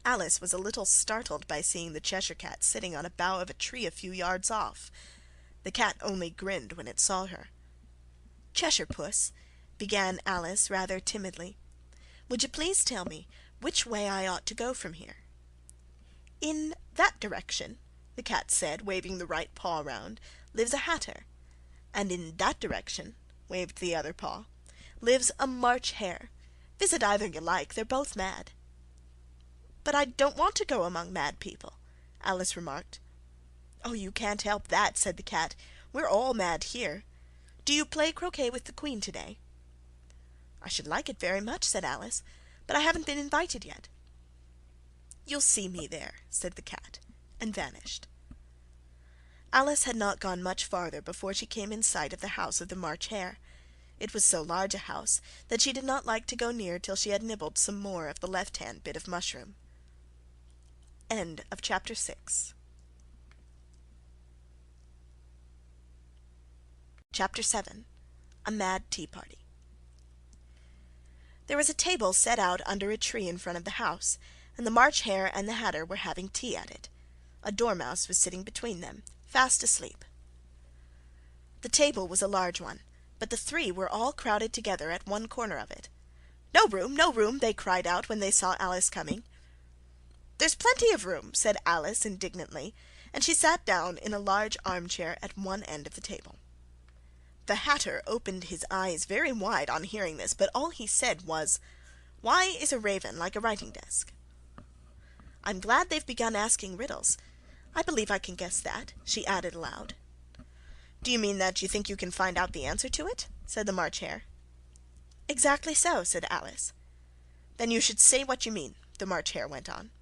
Alice was a little startled by seeing the Cheshire Cat sitting on a bough of a tree a few yards off. The cat only grinned when it saw her. "Cheshire Puss," began Alice rather timidly, "would you please tell me which way I ought to go from here?" "In that direction," the cat said, waving the right paw round, "lives a hatter, and in that direction," waved the other paw, "lives a March Hare. Visit either you like, they're both mad." "But I don't want to go among mad people," Alice remarked. "Oh, you can't help that," said the cat. "We're all mad here. Do you play croquet with the Queen today?" "I should like it very much," said Alice, "but I haven't been invited yet." "You'll see me there," said the cat, and vanished. Alice had not gone much farther before she came in sight of the house of the March Hare. It was so large a house that she did not like to go near till she had nibbled some more of the left-hand bit of mushroom. End of chapter 6. Chapter 7. A Mad Tea Party. There was a table set out under a tree in front of the house, and the March Hare and the Hatter were having tea at it. A dormouse was sitting between them, fast asleep. The table was a large one, but the three were all crowded together at one corner of it. "No room, no room!" they cried out when they saw Alice coming. "There's plenty of room," said Alice indignantly, and she sat down in a large armchair at one end of the table. The Hatter opened his eyes very wide on hearing this, but all he said was, "Why is a raven like a writing desk?" "I'm glad they've begun asking riddles. I believe I can guess that," she added aloud. "Do you mean that you think you can find out the answer to it?" said the March Hare. "Exactly so," said Alice. "Then you should say what you mean," the March Hare went on.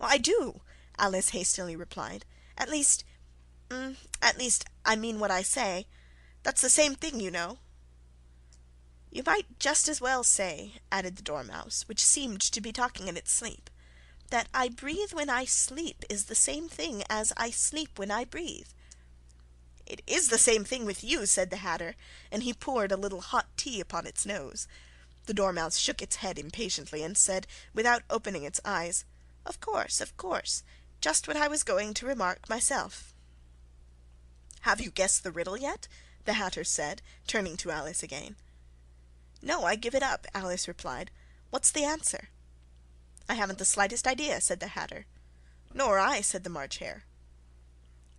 "I do," Alice hastily replied. At least, I mean what I say. That's the same thing, you know." "You might just as well say," added the Dormouse, which seemed to be talking in its sleep, "that I breathe when I sleep is the same thing as I sleep when I breathe." "It is the same thing with you," said the Hatter, and he poured a little hot tea upon its nose. The Dormouse shook its head impatiently, and said, without opening its eyes, of course, just what I was going to remark myself." "Have you guessed the riddle yet?" the Hatter said, turning to Alice again. "No, I give it up," Alice replied. "What's the answer?" "I haven't the slightest idea," said the Hatter. "Nor I," said the March Hare.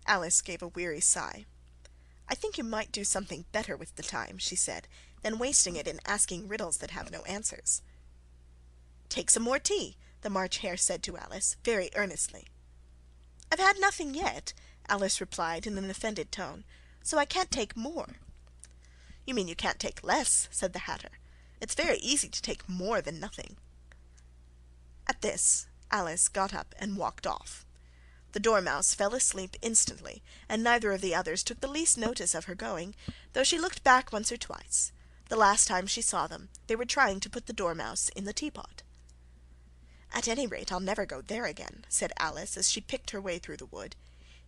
Alice gave a weary sigh. I think you might do something better with the time," she said, "than wasting it in asking riddles that have no answers." "Take some more tea," the March Hare said to Alice, very earnestly. "I've had nothing yet," Alice replied in an offended tone, "so I can't take more." "You mean you can't take less," said the Hatter. "It's very easy to take more than nothing." At this Alice got up and walked off. The Dormouse fell asleep instantly, and neither of the others took the least notice of her going, though she looked back once or twice. The last time she saw them, they were trying to put the Dormouse in the teapot. "At any rate, I'll never go there again," said Alice, as she picked her way through the wood.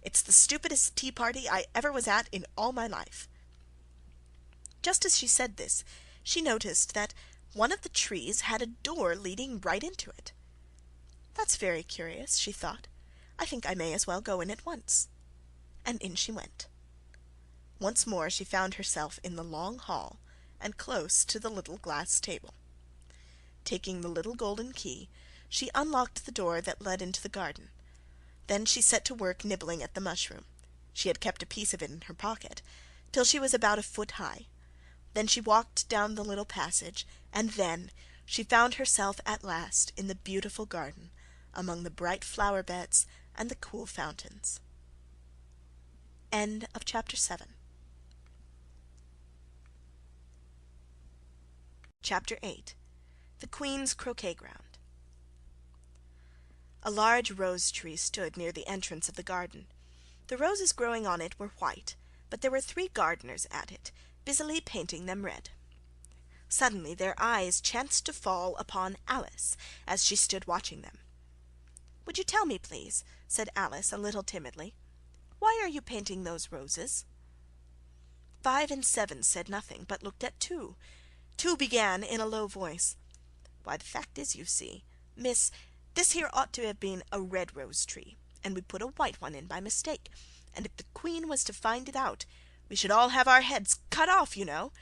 "It's the stupidest tea party I ever was at in all my life." Just as she said this, she noticed that one of the trees had a door leading right into it. "That's very curious," she thought. "I think I may as well go in at once." And in she went. Once more she found herself in the long hall, and close to the little glass table. Taking the little golden key, she unlocked the door that led into the garden. Then she set to work nibbling at the mushroom. She had kept a piece of it in her pocket, till she was about a foot high. Then she walked down the little passage, and then she found herself at last in the beautiful garden, among the bright flower beds and the cool fountains. End of chapter 7. Chapter 8. The Queen's Croquet Ground. A large rose tree stood near the entrance of the garden. The roses growing on it were white, but there were 3 gardeners at it, busily painting them red. Suddenly their eyes chanced to fall upon Alice as she stood watching them. "Would you tell me, please," said Alice a little timidly, "why are you painting those roses?" 5 and 7 said nothing, but looked at 2. 2 began in a low voice, "Why, the fact is, you see, miss, this here ought to have been a red rose tree, and we put a white one in by mistake, and if the Queen was to find it out, we should all have our heads cut off, you know.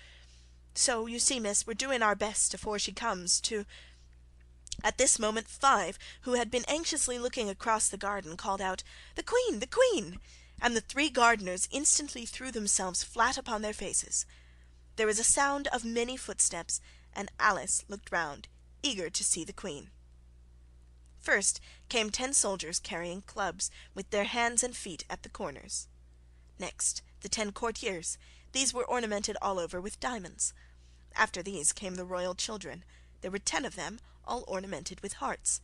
So, you see, miss, we're doing our best afore she comes to—" At this moment 5, who had been anxiously looking across the garden, called out, "The Queen! The Queen!" and the 3 gardeners instantly threw themselves flat upon their faces. There was a sound of many footsteps, and Alice looked round, eager to see the Queen. First came 10 soldiers carrying clubs, with their hands and feet at the corners. Next the 10 courtiers. These were ornamented all over with diamonds. After these came the royal children. There were 10 of them, all ornamented with hearts.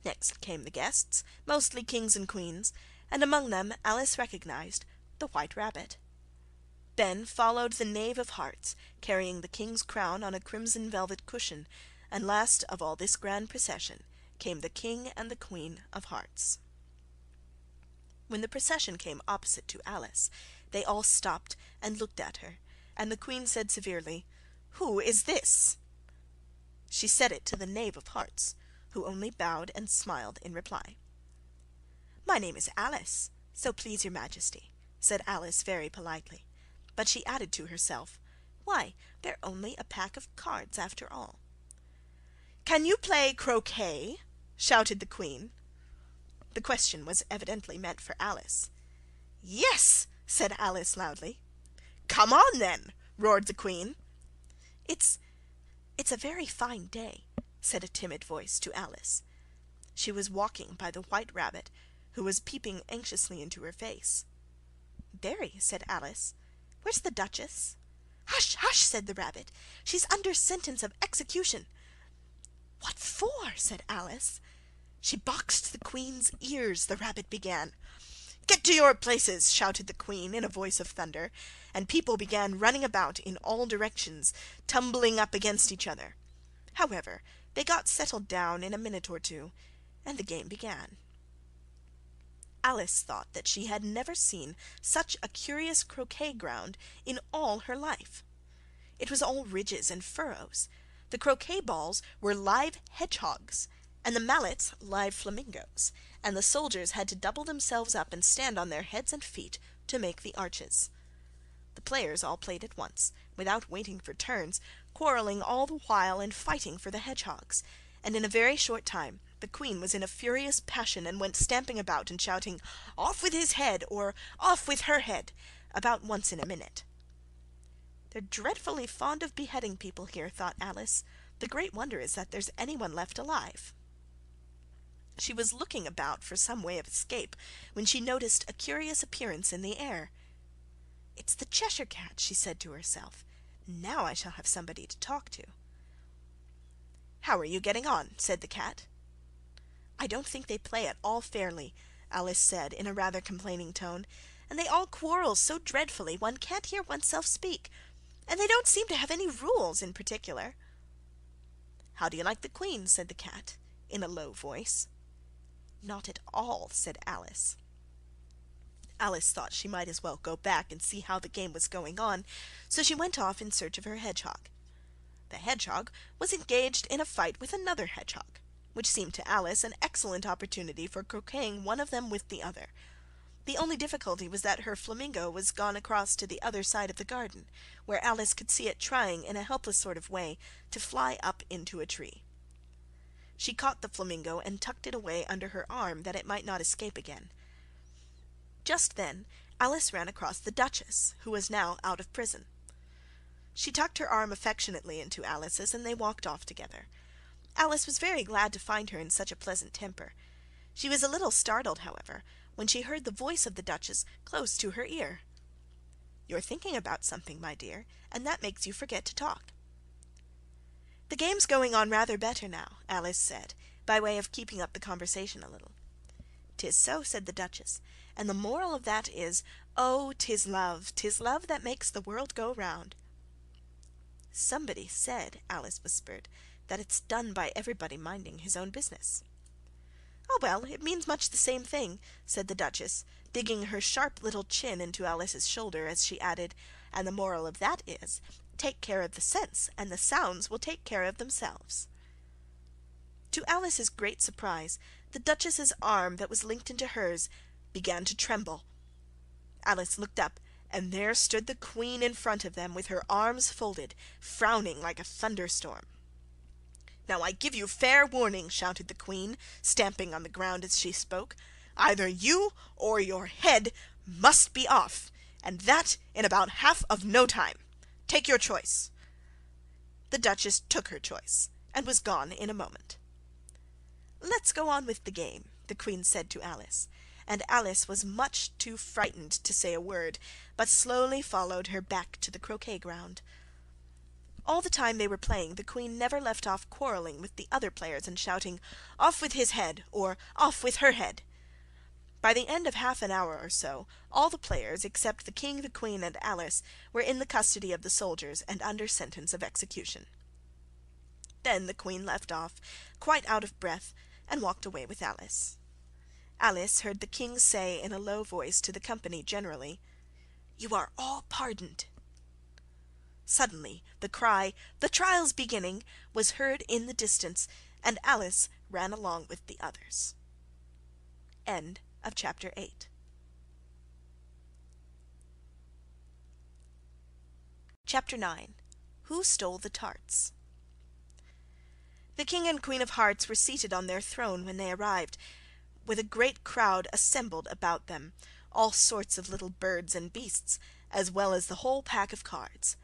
Next came the guests, mostly kings and queens, and among them Alice recognized the White Rabbit. Then followed the Knave of Hearts, carrying the king's crown on a crimson velvet cushion, and last of all this grand procession came the King and the Queen of Hearts. When the procession came opposite to Alice, they all stopped and looked at her, and the Queen said severely, "Who is this?" She said it to the Knave of Hearts, who only bowed and smiled in reply. "My name is Alice, so please your Majesty," said Alice very politely, but she added to herself, "Why, they're only a pack of cards after all." "Can you play croquet?" shouted the Queen. The question was evidently meant for Alice. "Yes," said Alice loudly. "Come on, then," roared the Queen. It's a very fine day," said a timid voice to Alice. She was walking by the White Rabbit, who was peeping anxiously into her face. "Very," said Alice. "Where's the Duchess?" "Hush, hush!" said the Rabbit. "She's under sentence of execution." "What for?" said Alice. "She boxed the Queen's ears," the Rabbit began. "Get to your places!" shouted the Queen in a voice of thunder, and people began running about in all directions, tumbling up against each other. However, they got settled down in a minute or two, and the game began. Alice thought that she had never seen such a curious croquet ground in all her life. It was all ridges and furrows. The croquet balls were live hedgehogs, and the mallets live flamingos, and the soldiers had to double themselves up and stand on their heads and feet to make the arches. The players all played at once, without waiting for turns, quarrelling all the while and fighting for the hedgehogs, and in a very short time the Queen was in a furious passion and went stamping about and shouting, "Off with his head!" or "Off with her head!" about once in a minute. "They're dreadfully fond of beheading people here," thought Alice. "The great wonder is that there's anyone left alive." She was looking about for some way of escape when she noticed a curious appearance in the air. "It's the Cheshire Cat," she said to herself. "Now I shall have somebody to talk to." "How are you getting on?" said the cat. "I don't think they play at all fairly," Alice said in a rather complaining tone, "and they all quarrel so dreadfully one can't hear oneself speak, and they don't seem to have any rules in particular." "How do you like the Queen?" said the cat in a low voice. "Not at all," said Alice. Alice thought she might as well go back and see how the game was going on, so she went off in search of her hedgehog. The hedgehog was engaged in a fight with another hedgehog, which seemed to Alice an excellent opportunity for croqueting one of them with the other. The only difficulty was that her flamingo was gone across to the other side of the garden, where Alice could see it trying in a helpless sort of way to fly up into a tree. She caught the flamingo and tucked it away under her arm that it might not escape again. Just then Alice ran across the Duchess, who was now out of prison. She tucked her arm affectionately into Alice's, and they walked off together. Alice was very glad to find her in such a pleasant temper. She was a little startled, however, when she heard the voice of the Duchess close to her ear. "You're thinking about something, my dear, and that makes you forget to talk." "The game's going on rather better now," Alice said, by way of keeping up the conversation a little. "'Tis so," said the Duchess, "and the moral of that is, oh, 'tis love that makes the world go round." "Somebody said," Alice whispered, "that it's done by everybody minding his own business." "Oh, well, it means much the same thing," said the Duchess, digging her sharp little chin into Alice's shoulder as she added, "and the moral of that is, take care of the sense, and the sounds will take care of themselves." To Alice's great surprise, the Duchess's arm that was linked into hers began to tremble. Alice looked up, and there stood the Queen in front of them with her arms folded, frowning like a thunderstorm. "Now I give you fair warning," shouted the Queen, stamping on the ground as she spoke. "Either you or your head must be off, and that in about half of no time. Take your choice." The Duchess took her choice, and was gone in a moment. "Let's go on with the game," the Queen said to Alice, and Alice was much too frightened to say a word, but slowly followed her back to the croquet ground. All the time they were playing, the Queen never left off quarrelling with the other players and shouting, "Off with his head," or "Off with her head." By the end of half an hour or so, all the players, except the King, the Queen, and Alice, were in the custody of the soldiers and under sentence of execution. Then the Queen left off, quite out of breath, and walked away with Alice. Alice heard the King say in a low voice to the company generally, "You are all pardoned." Suddenly the cry, "The trial's beginning," was heard in the distance, and Alice ran along with the others. End of chapter 8. Chapter 9. Who Stole the Tarts? The King and Queen of Hearts were seated on their throne when they arrived, with a great crowd assembled about them, all sorts of little birds and beasts, as well as the whole pack of cards.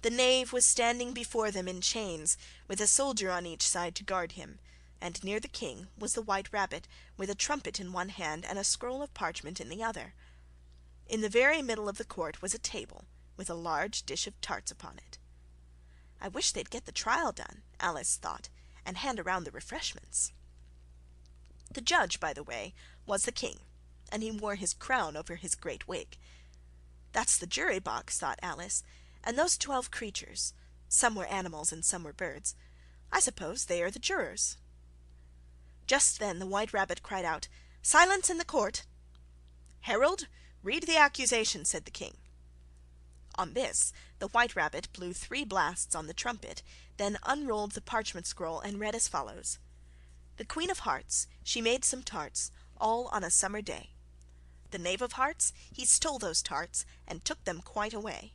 The knave was standing before them in chains, with a soldier on each side to guard him, and near the King was the White Rabbit, with a trumpet in one hand and a scroll of parchment in the other. In the very middle of the court was a table, with a large dish of tarts upon it. "I wish they'd get the trial done," Alice thought, "and hand around the refreshments." The judge, by the way, was the King, and he wore his crown over his great wig. "That's the jury box," thought Alice, "and those 12 creatures, some were animals and some were birds, I suppose they are the jurors." Just then the White Rabbit cried out, "Silence in the court!" "Herald, read the accusation," said the King. On this the White Rabbit blew 3 blasts on the trumpet, then unrolled the parchment scroll and read as follows: "The Queen of Hearts, she made some tarts, all on a summer day. The Knave of Hearts, he stole those tarts, and took them quite away."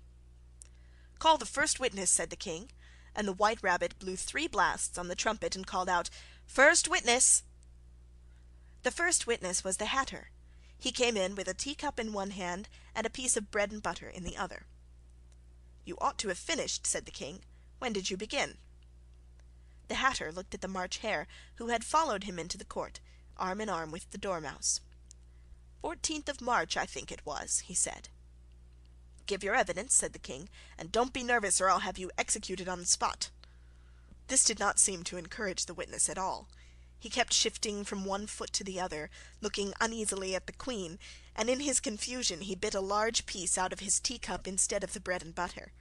"Call the first witness," said the King, and the White Rabbit blew 3 blasts on the trumpet and called out, "First witness!" The first witness was the Hatter. He came in with a teacup in one hand and a piece of bread and butter in the other. "You ought to have finished," said the king. "When did you begin?" The Hatter looked at the March Hare, who had followed him into the court, arm in arm with the Dormouse. "14th of March, I think it was," he said. "Give your evidence," said the king, "and don't be nervous, or I'll have you executed on the spot." This did not seem to encourage the witness at all. He kept shifting from one foot to the other, looking uneasily at the Queen, and in his confusion he bit a large piece out of his teacup instead of the bread and butter.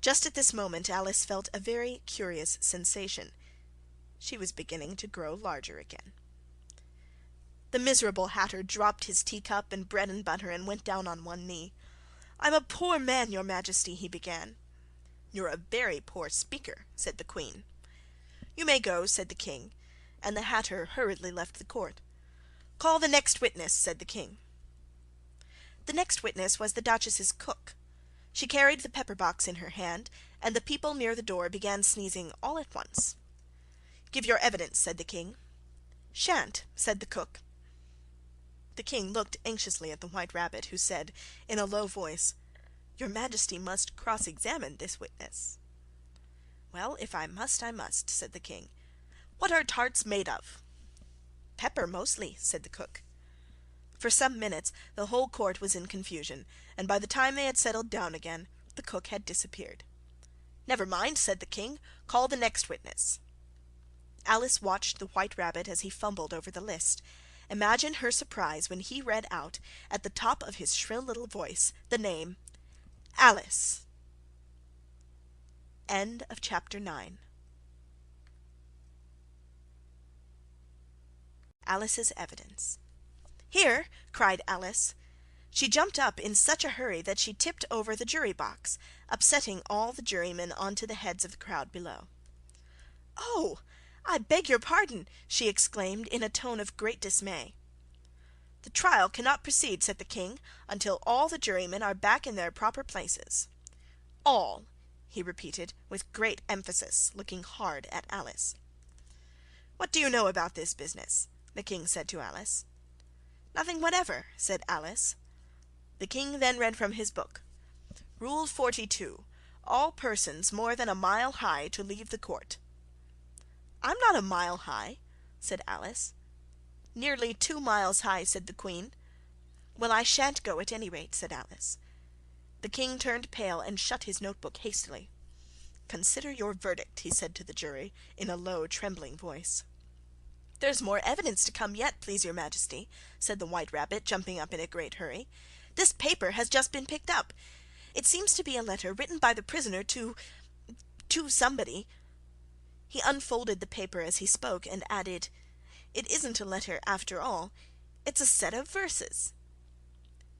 Just at this moment Alice felt a very curious sensation. She was beginning to grow larger again. The miserable Hatter dropped his teacup and bread and butter and went down on one knee. "I'm a poor man, your Majesty," he began. "You're a very poor speaker," said the Queen. "You may go," said the king, and the Hatter hurriedly left the court. "Call the next witness," said the king. The next witness was the Duchess's cook. She carried the pepper box in her hand, and the people near the door began sneezing all at once. "Give your evidence," said the king. "Shan't," said the cook. The king looked anxiously at the White Rabbit, who said, in a low voice, "Your Majesty must cross-examine this witness." "Well, if I must, I must," said the king. "What are tarts made of?" "Pepper, mostly," said the cook. For some minutes the whole court was in confusion, and by the time they had settled down again, the cook had disappeared. "Never mind," said the king. "Call the next witness." Alice watched the White Rabbit as he fumbled over the list. Imagine her surprise when he read out, at the top of his shrill little voice, the name Alice. End of chapter 9. Alice's evidence. "Here!" cried Alice. She jumped up in such a hurry that she tipped over the jury box, upsetting all the jurymen onto the heads of the crowd below. "Oh, I beg your pardon!" she exclaimed in a tone of great dismay. "The trial cannot proceed," said the king, "until all the jurymen are back in their proper places. All," he repeated with great emphasis, looking hard at Alice. "What do you know about this business?" the king said to Alice. "Nothing whatever," said Alice. The king then read from his book: "Rule 42. All persons more than a mile high to leave the court." "I'm not a mile high," said Alice. "Nearly 2 miles high," said the queen. "Well, I shan't go at any rate," said Alice. The king turned pale and shut his notebook hastily. "Consider your verdict," he said to the jury, in a low, trembling voice. "There's more evidence to come yet, please your Majesty," said the White Rabbit, jumping up in a great hurry. "This paper has just been picked up. It seems to be a letter written by the prisoner to somebody." He unfolded the paper as he spoke, and added, "It isn't a letter after all. It's a set of verses."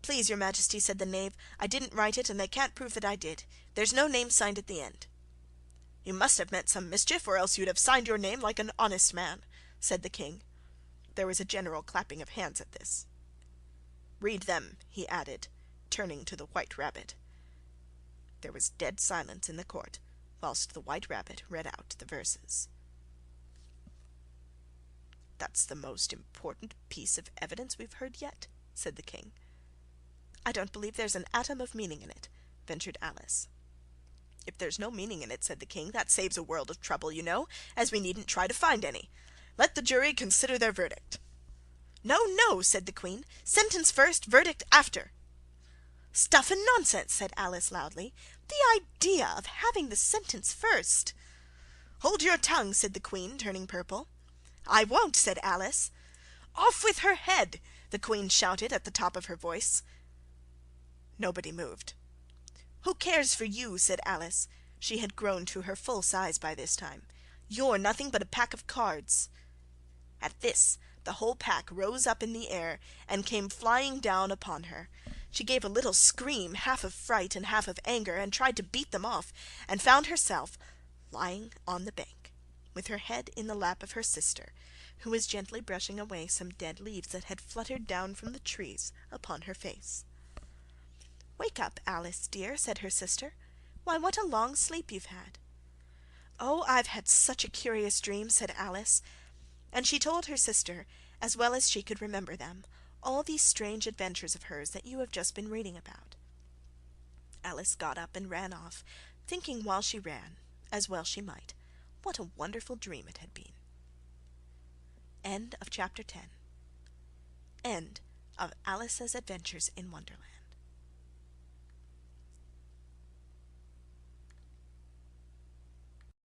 "Please your Majesty," said the knave, "I didn't write it, and they can't prove that I did. There's no name signed at the end." "You must have meant some mischief, or else you'd have signed your name like an honest man," said the king. There was a general clapping of hands at this. "Read them," he added, turning to the White Rabbit. There was dead silence in the court whilst the White Rabbit read out the verses. "That's the most important piece of evidence we've heard yet," said the king. "I don't believe there's an atom of meaning in it," ventured Alice. "If there's no meaning in it," said the king, "that saves a world of trouble, you know, as we needn't try to find any. Let the jury consider their verdict." "No, no," said the queen. "Sentence first, verdict after." "Stuff and nonsense," said Alice loudly. "The idea of having the sentence first!" "Hold your tongue," said the queen, turning purple. "I won't," said Alice. "Off with her head!" the queen shouted at the top of her voice. Nobody moved. "Who cares for you?" said Alice. She had grown to her full size by this time. "You're nothing but a pack of cards." At this the whole pack rose up in the air and came flying down upon her. She gave a little scream, half of fright and half of anger, and tried to beat them off, and found herself lying on the bank, with her head in the lap of her sister, who was gently brushing away some dead leaves that had fluttered down from the trees upon her face. "Wake up, Alice, dear," said her sister. "Why, what a long sleep you've had." "Oh, I've had such a curious dream," said Alice, and she told her sister, as well as she could remember them, all these strange adventures of hers that you have just been reading about." Alice got up and ran off, thinking while she ran, as well she might, what a wonderful dream it had been. End of chapter 10. End of Alice's Adventures in Wonderland.